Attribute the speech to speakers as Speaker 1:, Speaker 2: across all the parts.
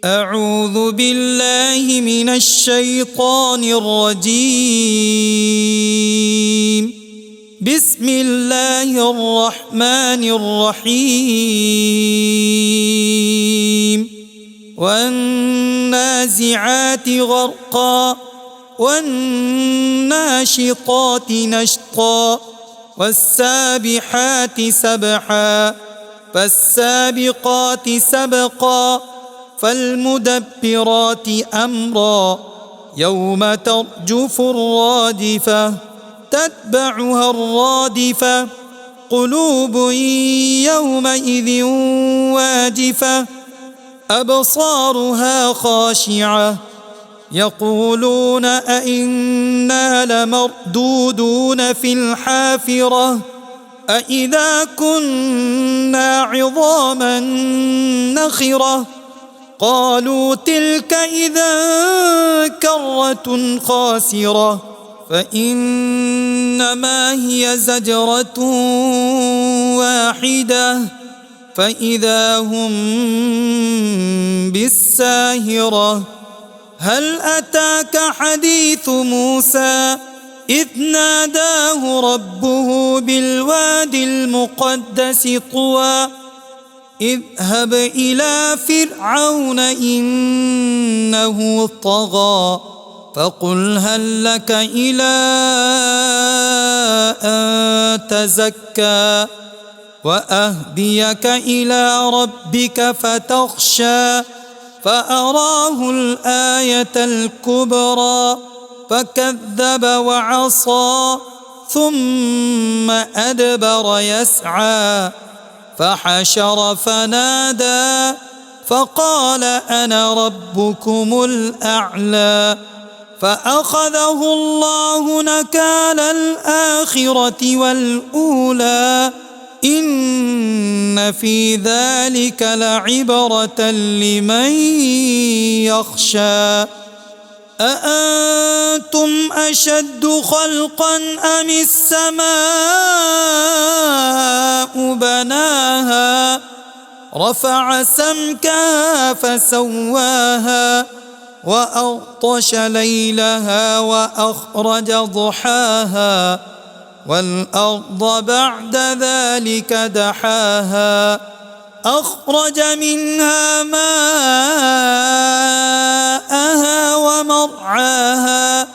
Speaker 1: أعوذ بالله من الشيطان الرجيم. بسم الله الرحمن الرحيم. والنازعات غرقا والناشطات نشطا والسابحات سبحا فالسابقات سبقا فالمدبرات أمرا يوم ترجف الرادفة تتبعها الرادفة قلوب يومئذ واجفة أبصارها خاشعة يقولون أئنا لمردودون في الحافرة أئذا كنا عظاما نخرة قالوا تلك إذا كرة خاسرة فإنما هي زجرة واحدة فإذا هم بالساهرة هل أتاك حديث موسى إذ ناداه ربه بالوادي المقدس طوى اذهب إلى فرعون إنه طغى فقل هل لك إلى أن تزكى وأهديك إلى ربك فتخشى فأراه الآية الكبرى فكذب وعصى ثم أدبر يسعى فحشر فنادى فقال أنا ربكم الأعلى فأخذه الله نكال الآخرة والأولى إن في ذلك لعبرة لمن يخشى أأنتم أشد خلقا أم السماء بناها رفع سمكها فسواها وأغطش ليلها وأخرج ضحاها والأرض بعد ذلك دحاها أخرج منها ماءها ومرعاها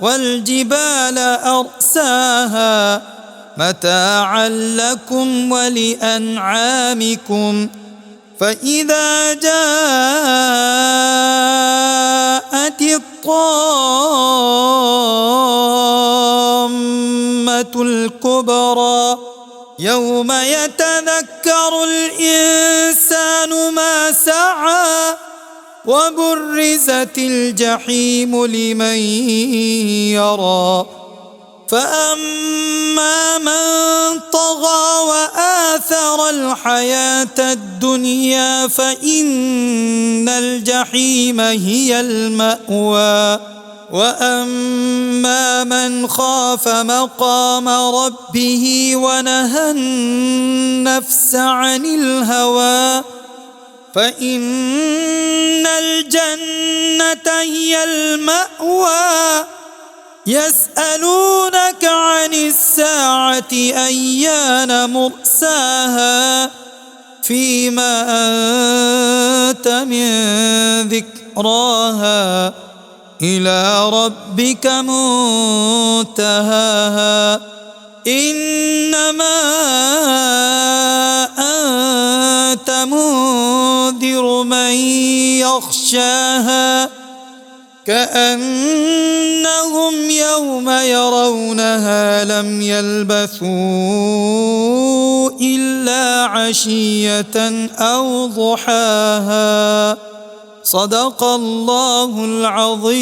Speaker 1: والجبال أرساها متاعا لكم ولأنعامكم فإذا جاءت الطامة الكبرى يوم يتذكر الإنسان ما سعى وبرزت الجحيم لمن يرى فأما من طغى وآثر الحياة الدنيا فإن الجحيم هي المأوى وأما من خاف مقام ربه ونهى النفس عن الهوى فإن الجنة هي المأوى يسألونك عن الساعة أيان مرساها فيما أنت من ذكراها إلى ربك منتهاها إنما أنت منذر من يخشاها كأنهم يوم يرونها لم يلبثوا إلا عشية أو ضحاها صدق الله العظيم.